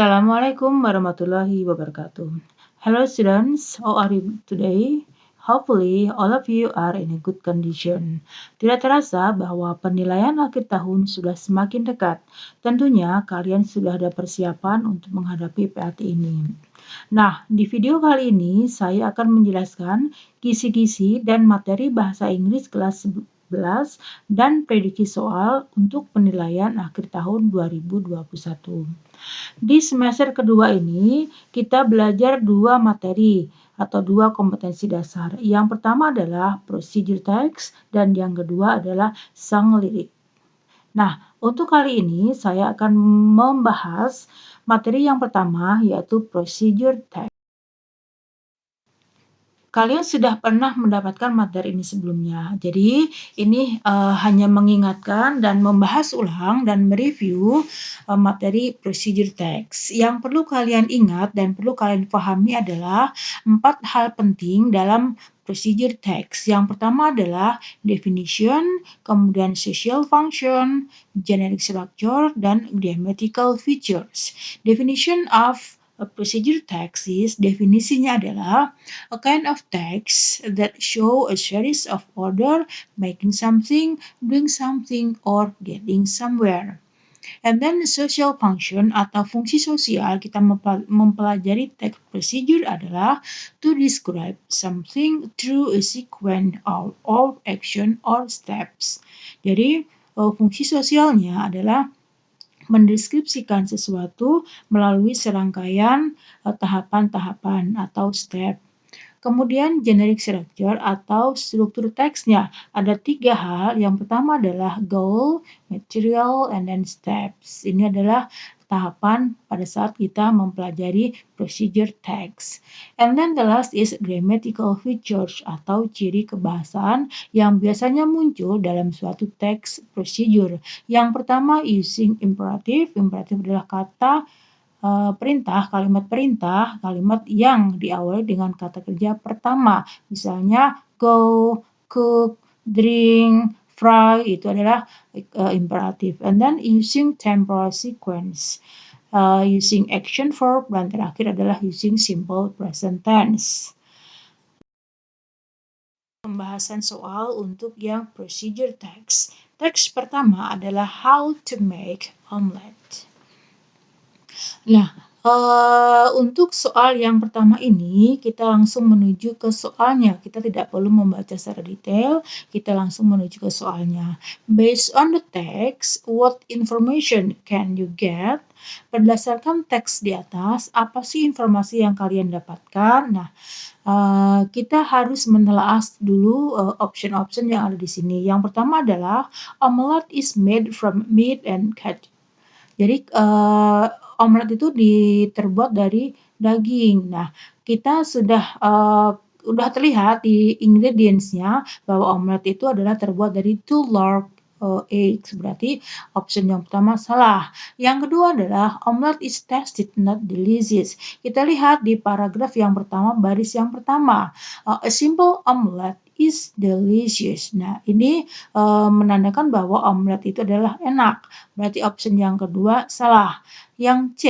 Assalamualaikum warahmatullahi wabarakatuh. Hello students, how are you today? Hopefully all of you are in a good condition. Tidak terasa bahwa penilaian akhir tahun sudah semakin dekat. Tentunya kalian sudah ada persiapan untuk menghadapi PAT ini. Nah, di video kali ini saya akan menjelaskan kisi-kisi dan materi bahasa Inggris kelas 11 dan prediksi soal untuk penilaian akhir tahun 2021. Di semester kedua ini, kita belajar dua materi atau dua kompetensi dasar. Yang pertama adalah procedure text dan yang kedua adalah sang lirik. Nah, untuk kali ini saya akan membahas materi yang pertama yaitu procedure text. Kalian sudah pernah mendapatkan materi ini sebelumnya. Jadi, ini hanya mengingatkan dan membahas ulang dan mereview materi procedure text. Yang perlu kalian ingat dan perlu kalian pahami adalah 4 hal penting dalam procedure text. Yang pertama adalah definition, kemudian social function, generic structure, dan grammatical features. Definition of a procedure text is, definisinya adalah a kind of text that show a series of order, making something, doing something, or getting somewhere. And then social function atau fungsi sosial kita mempelajari text procedure adalah to describe something through a sequence of action or steps. Jadi fungsi sosialnya adalah mendeskripsikan sesuatu melalui serangkaian tahapan-tahapan atau step. Kemudian generic structure atau struktur teksnya ada 3 hal. Yang pertama adalah goal, material, and then steps. Ini adalah tahapan pada saat kita mempelajari procedure text. And then the last is grammatical features atau ciri kebahasaan yang biasanya muncul dalam suatu text procedure. Yang pertama using imperative. Imperative adalah kata perintah, kalimat yang diawali dengan kata kerja pertama. Misalnya go, cook, drink, fry, itu adalah imperatif. And then using temporal sequence, using action verb, dan terakhir adalah using simple present tense. Pembahasan soal untuk yang procedure text. Teks pertama adalah how to make omelette. Nah, untuk soal yang pertama ini, kita langsung menuju ke soalnya. Kita tidak perlu membaca secara detail, kita langsung menuju ke soalnya. Based on the text, what information can you get? Berdasarkan teks di atas, apa sih informasi yang kalian dapatkan? Nah, kita harus menelaah dulu option-option yang ada di sini. Yang pertama adalah omelette is made from meat and cat. Jadi omelet itu terbuat dari daging. Nah, kita sudah terlihat di ingredients-nya bahwa omelet itu adalah terbuat dari 2 large eggs. Berarti option yang pertama salah. Yang kedua adalah omelet is tasty not delicious. Kita lihat di paragraf yang pertama, baris yang pertama. A simple omelet is delicious. Nah, ini menandakan bahwa omelet itu adalah enak. Berarti option yang kedua salah. Yang C,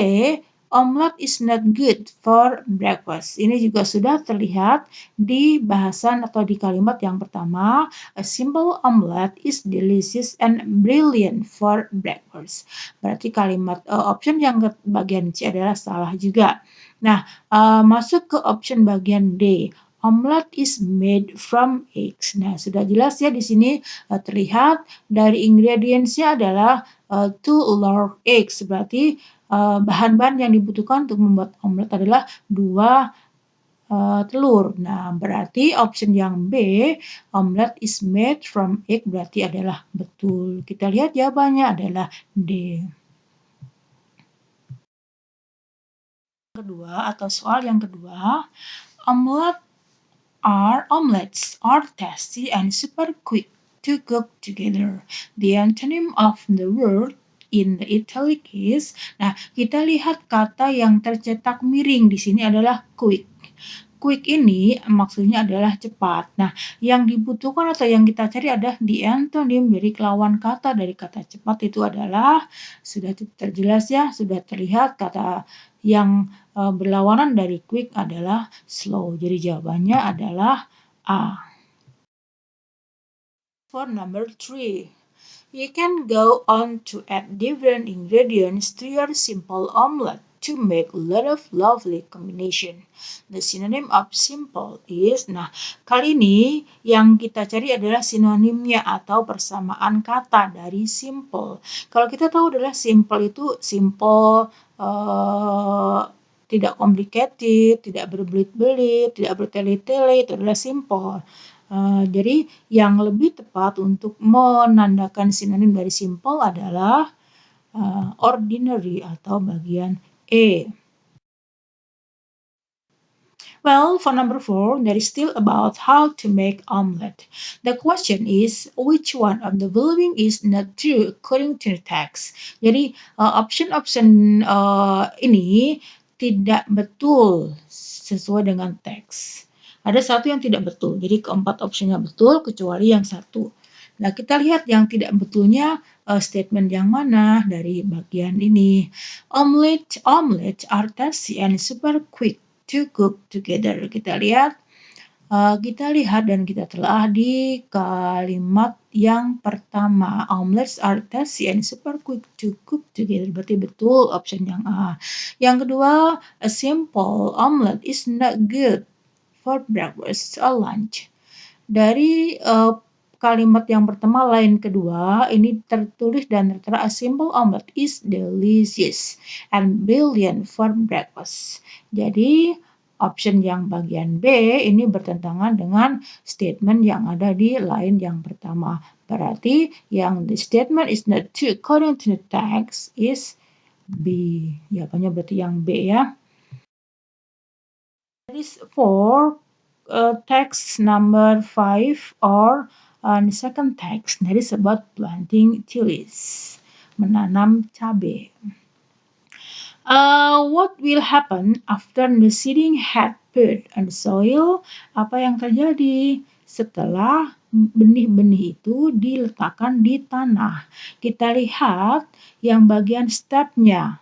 omelet is not good for breakfast. Ini juga sudah terlihat di bahasan atau di kalimat yang pertama. A simple omelet is delicious and brilliant for breakfast. Berarti kalimat option yang ke bagian C adalah salah juga. Nah, masuk ke option bagian D. Omelet is made from eggs. Nah, sudah jelas ya di sini terlihat dari ingredients-nya adalah 2 large eggs. Berarti bahan-bahan yang dibutuhkan untuk membuat omelet adalah 2 telur. Nah, berarti option yang B, omelet is made from egg, berarti adalah betul. Kita lihat jawabannya adalah D. Kedua atau soal yang kedua, omelets are tasty and super quick to cook together. The antonym of the word in the italic is, nah kita lihat kata yang tercetak miring di sini adalah quick. quick ini maksudnya adalah cepat. Nah, yang dibutuhkan atau yang kita cari adalah the antonym dari lawan kata dari kata cepat itu adalah sudah terjelas ya, sudah terlihat kata yang berlawanan dari quick adalah slow. Jadi jawabannya adalah A. For number 3. You can go on to add different ingredients to your simple omelette to make a lot of lovely combination. The synonym of simple is, kali ini yang kita cari adalah sinonimnya atau persamaan kata dari simple. Kalau kita tahu adalah simple itu simple, tidak complicated, tidak berbelit-belit, tidak bertele-tele, itu adalah simple. Jadi yang lebih tepat untuk menandakan sinonim dari simple adalah ordinary atau bagian E. Well, for number 4, that is still about how to make omelette. The question is, which one of the following is not true according to the text? Jadi, option-option ini tidak betul sesuai dengan teks. Ada satu yang tidak betul, jadi keempat opsinya betul kecuali yang satu. Nah, kita lihat yang tidak betulnya statement yang mana dari bagian ini. Omelette are tasty and super quick to cook together. Kita lihat dan kita telah di kalimat yang pertama. Omelets are tasty and super quick to cook together. Berarti betul option yang A. Yang kedua, a simple omelette is not good for breakfast or lunch. Dari kalimat yang pertama lain kedua ini tertulis dan tertera a simple omelette is delicious and brilliant for breakfast. Jadi option yang bagian B ini bertentangan dengan statement yang ada di line yang pertama. Berarti yang the statement is not true according to the text is B. Jawabannya berarti yang B ya. That is for text number 5 or the second text. That is about planting chilies, menanam cabai. What will happen after the seeding had put on the soil? Apa yang terjadi setelah benih-benih itu diletakkan di tanah? Kita lihat yang bagian stepnya.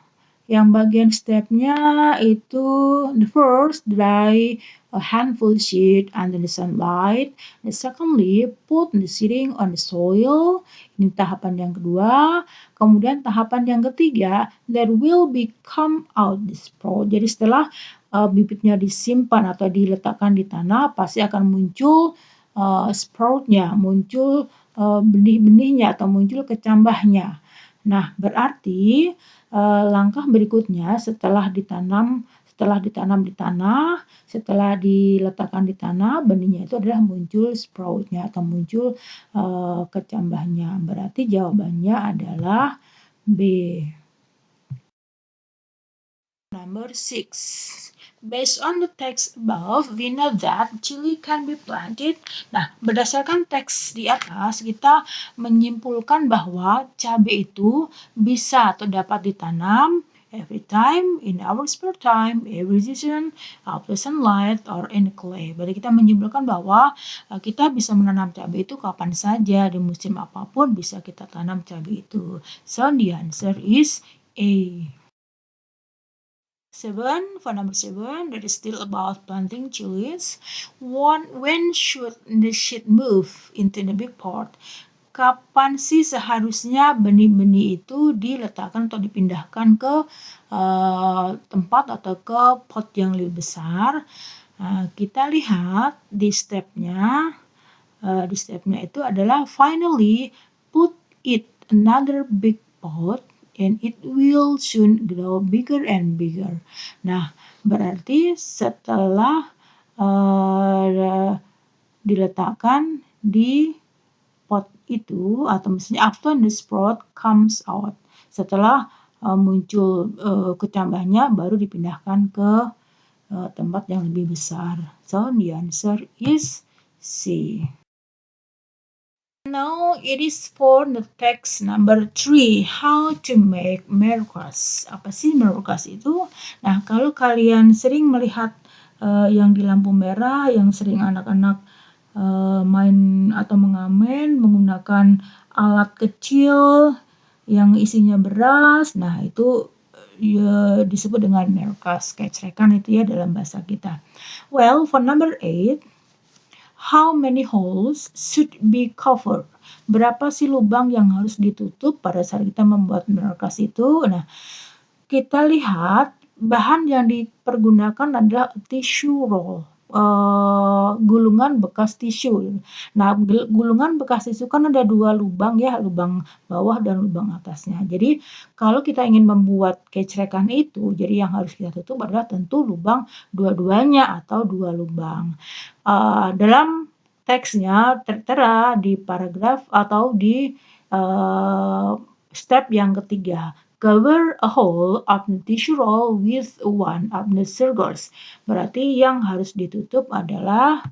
Yang bagian stepnya itu the first, dry a handful seed under the sunlight. The secondly, put the seeding on the soil. Ini tahapan yang kedua. Kemudian tahapan yang ketiga, there will become out the sprout. Jadi setelah bibitnya disimpan atau diletakkan di tanah, pasti akan muncul sproutnya, muncul benih-benihnya atau muncul kecambahnya. Nah, berarti langkah berikutnya setelah ditanam di tanah, setelah diletakkan di tanah, benihnya itu adalah muncul sproutnya atau muncul kecambahnya. Berarti jawabannya adalah B. Number 6. Based on the text above, we know that chili can be planted. Nah, berdasarkan teks di atas, kita menyimpulkan bahwa cabai itu bisa atau dapat ditanam every time, in our spare time, every season, after sunlight, or in clay. Berarti kita menyimpulkan bahwa kita bisa menanam cabai itu kapan saja, di musim apapun bisa kita tanam cabai itu. So, the answer is A. 7, for number 7, that is still about planting chilies. When should the seed move into the big pot? Kapan sih seharusnya benih-benih itu diletakkan atau dipindahkan ke tempat atau ke pot yang lebih besar? Kita lihat di stepnya itu adalah finally put it another big pot and it will soon grow bigger and bigger. Nah, berarti setelah diletakkan di pot itu, atau misalnya after the sprout comes out, setelah muncul kecambahnya baru dipindahkan ke tempat yang lebih besar. So, the answer is C. Now it is for the text number 3, how to make maracas. Apa sih maracas itu? Nah, kalau kalian sering melihat yang di lampu merah yang sering anak-anak main atau mengamen menggunakan alat kecil yang isinya beras. Nah, itu ya, disebut dengan maracas, kecrekan itu ya dalam bahasa kita. Well, for number 8, how many holes should be covered? Berapa sih lubang yang harus ditutup pada saat kita membuat maracas itu? Nah, kita lihat bahan yang dipergunakan adalah tissue roll, gulungan bekas tisu. Nah, gulungan bekas tisu kan ada 2 lubang ya, lubang bawah dan lubang atasnya. Jadi kalau kita ingin membuat kecrekan itu, jadi yang harus kita tutup adalah tentu lubang dua-duanya atau 2 lubang. Dalam teksnya tertera di paragraf atau di step yang ketiga. Cover a hole of the tissue roll with one of the circles. Berarti yang harus ditutup adalah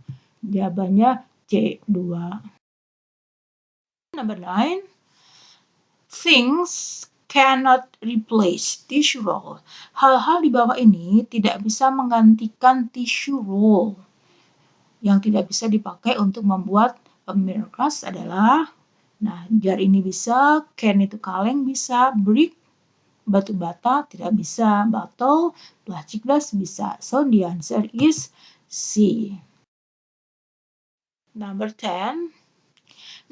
jawabannya C2. Number 9. Things cannot replace tissue roll. Hal-hal di bawah ini tidak bisa menggantikan tissue roll. Yang tidak bisa dipakai untuk membuat maracas adalah, nah, jar ini bisa, can itu kaleng bisa, brick batu bata tidak bisa, bottle plastic glass bisa. So the answer is C. Number 10.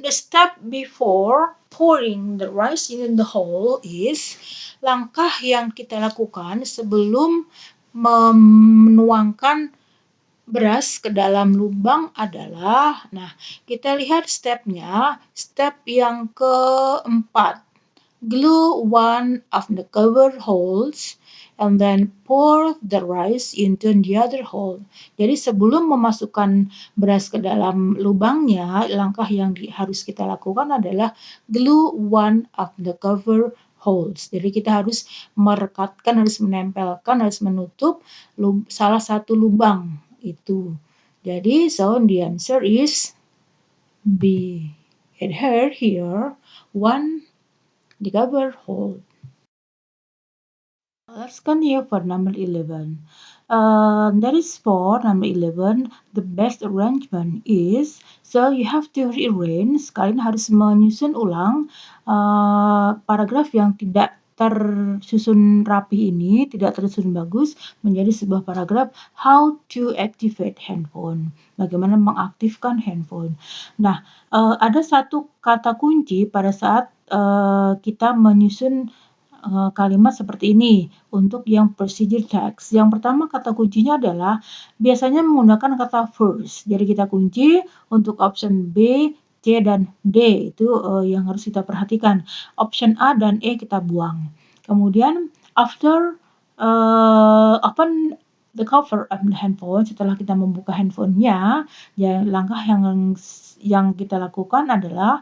The step before pouring the rice in the hole is, langkah yang kita lakukan sebelum menuangkan beras ke dalam lubang adalah, nah, kita lihat stepnya, step yang keempat. Glue one of the cover holes and then pour the rice into the other hole. Jadi sebelum memasukkan beras ke dalam lubangnya, langkah yang harus kita lakukan adalah glue one of the cover holes. Jadi kita harus merekatkan, harus menempelkan, harus menutup salah satu lubang itu. Jadi so the answer is B. Here one the cover hole. Let's continue for number 11. That is for number 11, the best arrangement is, so you have to rearrange, kalian harus menyusun ulang paragraf yang tidak tersusun rapi ini, tidak tersusun bagus, menjadi sebuah paragraf how to activate handphone. Bagaimana mengaktifkan handphone. Nah, ada satu kata kunci pada saat kita menyusun kalimat seperti ini untuk yang procedure text. Yang pertama kata kuncinya adalah biasanya menggunakan kata first. Jadi kita kunci untuk option B, C, dan D itu yang harus kita perhatikan. Option A dan E kita buang. Kemudian after open the cover of the handphone, setelah kita membuka handphonenya, ya langkah yang kita lakukan adalah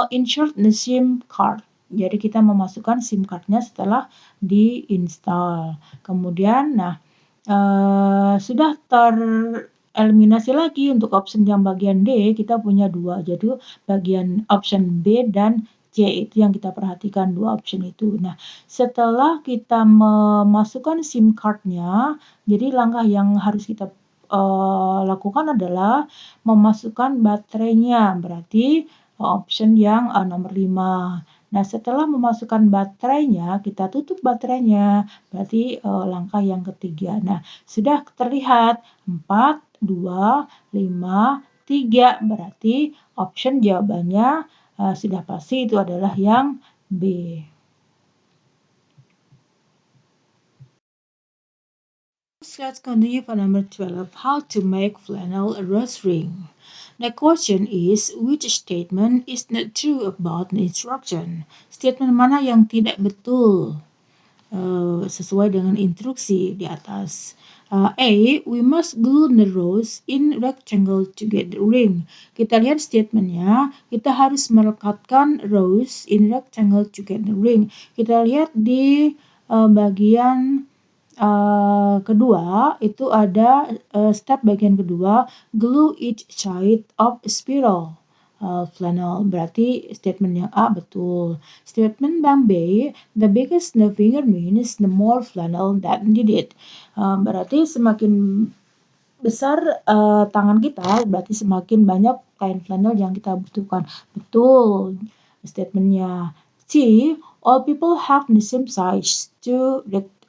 insert the SIM card. Jadi kita memasukkan SIM card-nya setelah diinstal. Kemudian, nah, sudah tereliminasi lagi untuk option yang bagian D, kita punya 2. Jadi bagian option B dan C itu yang kita perhatikan, 2 option itu. Nah, setelah kita memasukkan SIM card-nya, jadi langkah yang harus kita lakukan adalah memasukkan baterainya. Berarti option yang nomor 5. Nah, setelah memasukkan baterainya, kita tutup baterainya, berarti langkah yang ketiga. Nah, sudah terlihat 4, 2, 5, 3, berarti option jawabannya sudah pasti itu adalah yang B. Let's continue for number 12, how to make flannel a drawstring. The question is, which statement is not true about the instruction? Statement mana yang tidak betul sesuai dengan instruksi di atas? A. We must glue the rows in rectangle to get the ring. Kita lihat statementnya, kita harus melekatkan rows in rectangle to get the ring. Kita lihat di bagian kedua itu ada step bagian kedua, glue each side of spiral flannel. Berarti statement yang A betul. Statement yang B, the biggest the finger means the more flannel that needed. Berarti semakin besar tangan kita, berarti semakin banyak kain flanel yang kita butuhkan. Betul statementnya. C. All people have the same size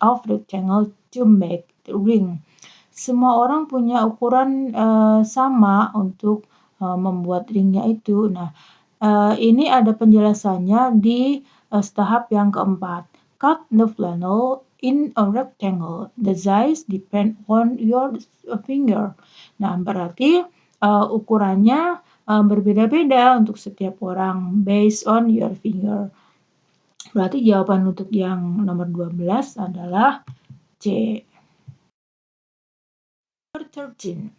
of rectangle to make the ring. Semua orang punya ukuran sama untuk membuat ringnya itu. Nah, ini ada penjelasannya di tahap yang keempat. Cut the flannel in a rectangle. The size depend on your finger. Nah, berarti ukurannya berbeda-beda untuk setiap orang based on your finger. Berarti jawaban untuk yang nomor 12 adalah C. Number 13.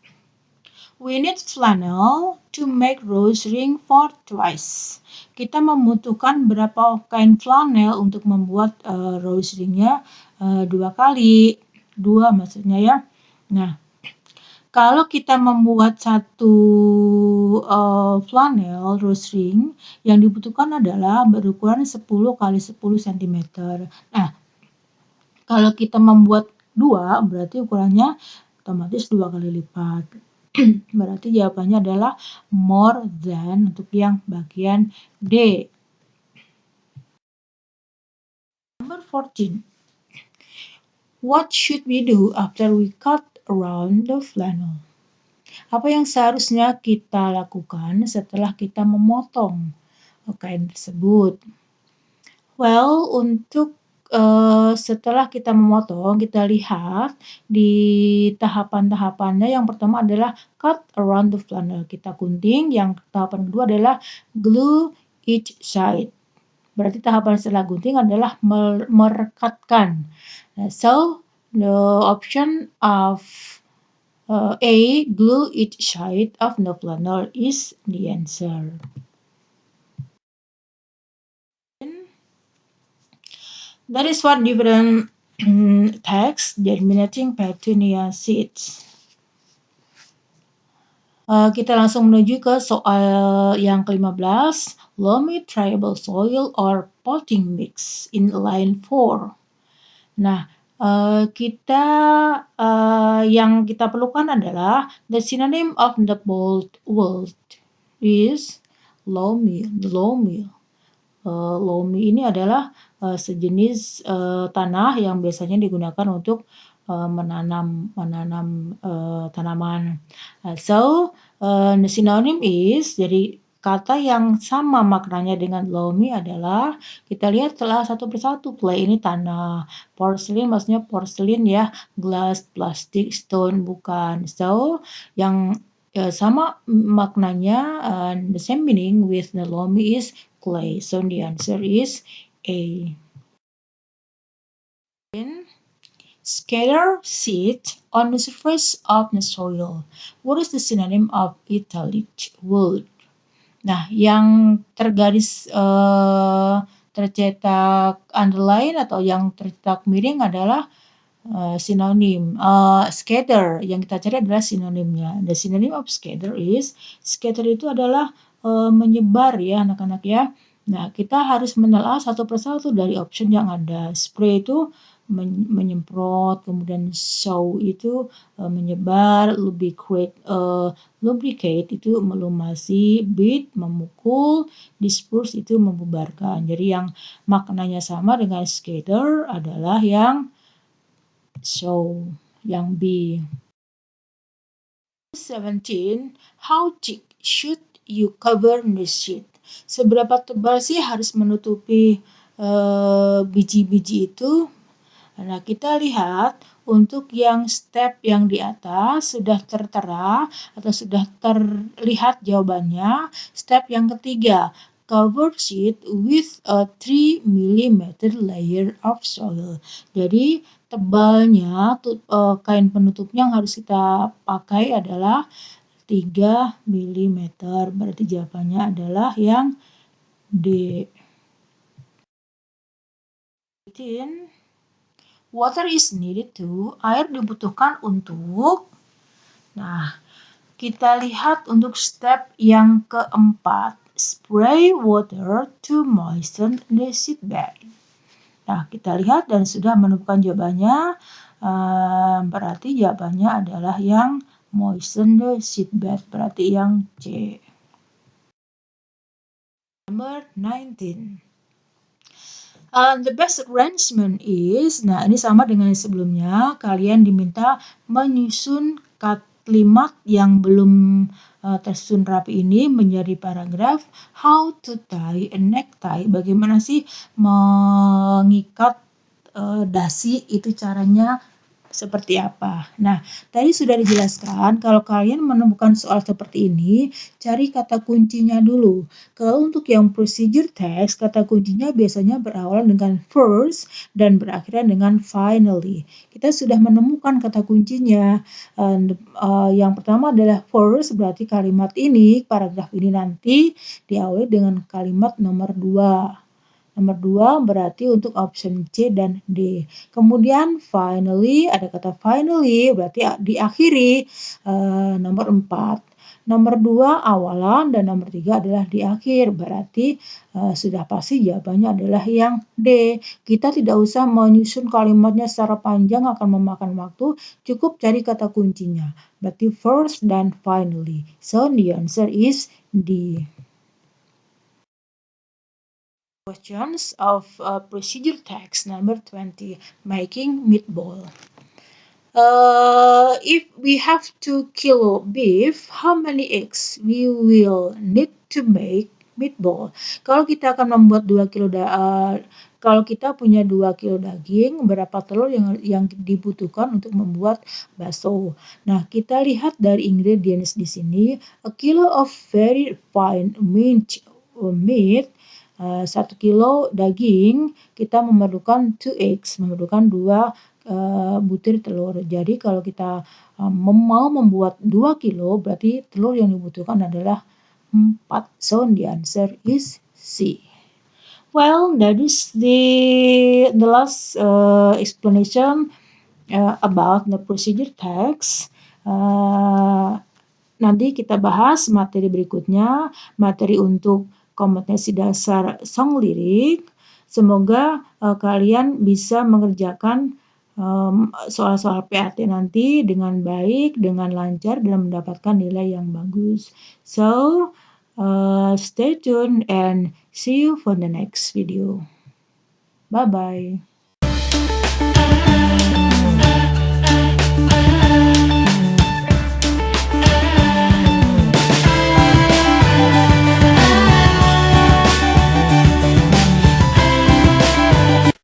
We need flannel to make rose ring for twice. Kita membutuhkan berapa kain flanel untuk membuat rose ringnya 2 kali. 2 maksudnya ya. Nah, kalau kita membuat satu flanel rose ring, yang dibutuhkan adalah berukuran 10 kali 10 cm. Nah, kalau kita membuat 2, berarti ukurannya otomatis 2 kali lipat. Berarti jawabannya adalah more than untuk yang bagian D. Number 14. What should we do after we cut around the flannel? Apa yang seharusnya kita lakukan setelah kita memotong kain tersebut? Well, untuk setelah kita memotong, kita lihat di tahapan-tahapannya. Yang pertama adalah cut around the flannel. Kita gunting. Yang tahapan kedua adalah glue each side. Berarti tahapan setelah gunting adalah merekatkan. So, the option of A, glue each side of the flannel is the answer. That is what different text germinating petunia seeds. Kita langsung menuju ke soal yang ke-15. Loamy triable soil or potting mix in line 4. Nah, yang kita perlukan adalah the synonym of the bold word is loamy. Loamy ini adalah sejenis tanah yang biasanya digunakan untuk menanam tanaman. So, the synonym is, jadi kata yang sama maknanya dengan loamy adalah, kita lihat setelah satu persatu. Clay ini tanah, porcelain maksudnya porcelain ya, glass, plastik, stone bukan. So, yang sama maknanya, the same meaning with the loamy is clay. So, the answer is A. Scatter seed on the surface of the soil. What is the synonym of italic word? Nah, yang tergaris tercetak underline atau yang tercetak miring adalah sinonim. Scatter yang kita cari adalah sinonimnya. The synonym of scatter is, scatter itu adalah menyebar ya anak-anak ya. Nah, kita harus menelaah satu persatu dari option yang ada. Spray itu menyemprot, kemudian sow itu menyebar, lubricate itu melumasi, beat memukul, disperse itu membubarkan. Jadi yang maknanya sama dengan scatter adalah yang sow, yang B. 17. How thick should you cover the seed? Seberapa tebal sih harus menutupi biji-biji itu? Nah, kita lihat untuk yang step yang di atas sudah tertera atau sudah terlihat jawabannya. Step yang ketiga, cover seed with a 3 mm layer of soil. Jadi tebalnya kain penutupnya yang harus kita pakai adalah 3 mm. Berarti jawabannya adalah yang D. 18. Water is needed to, air dibutuhkan untuk. Nah, kita lihat untuk step yang keempat, spray water to moisten the seed bed. Nah, kita lihat dan sudah menemukan jawabannya, berarti jawabannya adalah yang moisten the seatbelt, berarti yang C. Number 19. The best arrangement is, nah ini sama dengan sebelumnya, kalian diminta menyusun kalimat yang belum tersusun rapi ini menjadi paragraf. How to tie a necktie, bagaimana sih mengikat dasi, itu caranya seperti apa. Nah, tadi sudah dijelaskan kalau kalian menemukan soal seperti ini, cari kata kuncinya dulu. Kalau untuk yang procedure text, kata kuncinya biasanya berawal dengan first dan berakhir dengan finally. Kita sudah menemukan kata kuncinya. Yang pertama adalah first, berarti kalimat ini, paragraf ini nanti diawali dengan kalimat nomor 2. Nomor 2 berarti untuk option C dan D. Kemudian finally, ada kata finally berarti diakhiri. Nomor 4. Nomor 2 awalan dan nomor 3 adalah di akhir. Berarti sudah pasti jawabannya adalah yang D. Kita tidak usah menyusun kalimatnya secara panjang, akan memakan waktu. Cukup cari kata kuncinya. Berarti first dan finally. So the answer is D. Questions of procedure text number 20, making meatball. If we have 2 kilo beef, how many eggs we will need to make meatball? Kalau kita akan membuat 2 kilo kalau kita punya 2 kilo daging, berapa telur yang dibutuhkan untuk membuat bakso? Nah, kita lihat dari ingredients di sini, a kilo of very fine minced meat, 1 kilo daging, kita memerlukan 2 eggs, memerlukan 2 butir telur. Jadi kalau kita mau membuat 2 kilo, berarti telur yang dibutuhkan adalah 4. So the answer is C. Well, that is the last explanation about the procedure text. Nanti kita bahas materi berikutnya, materi untuk kompetensi dasar song lirik. Semoga kalian bisa mengerjakan soal-soal PAT nanti dengan baik, dengan lancar, dan mendapatkan nilai yang bagus. So, stay tuned and see you for the next video. Bye-bye.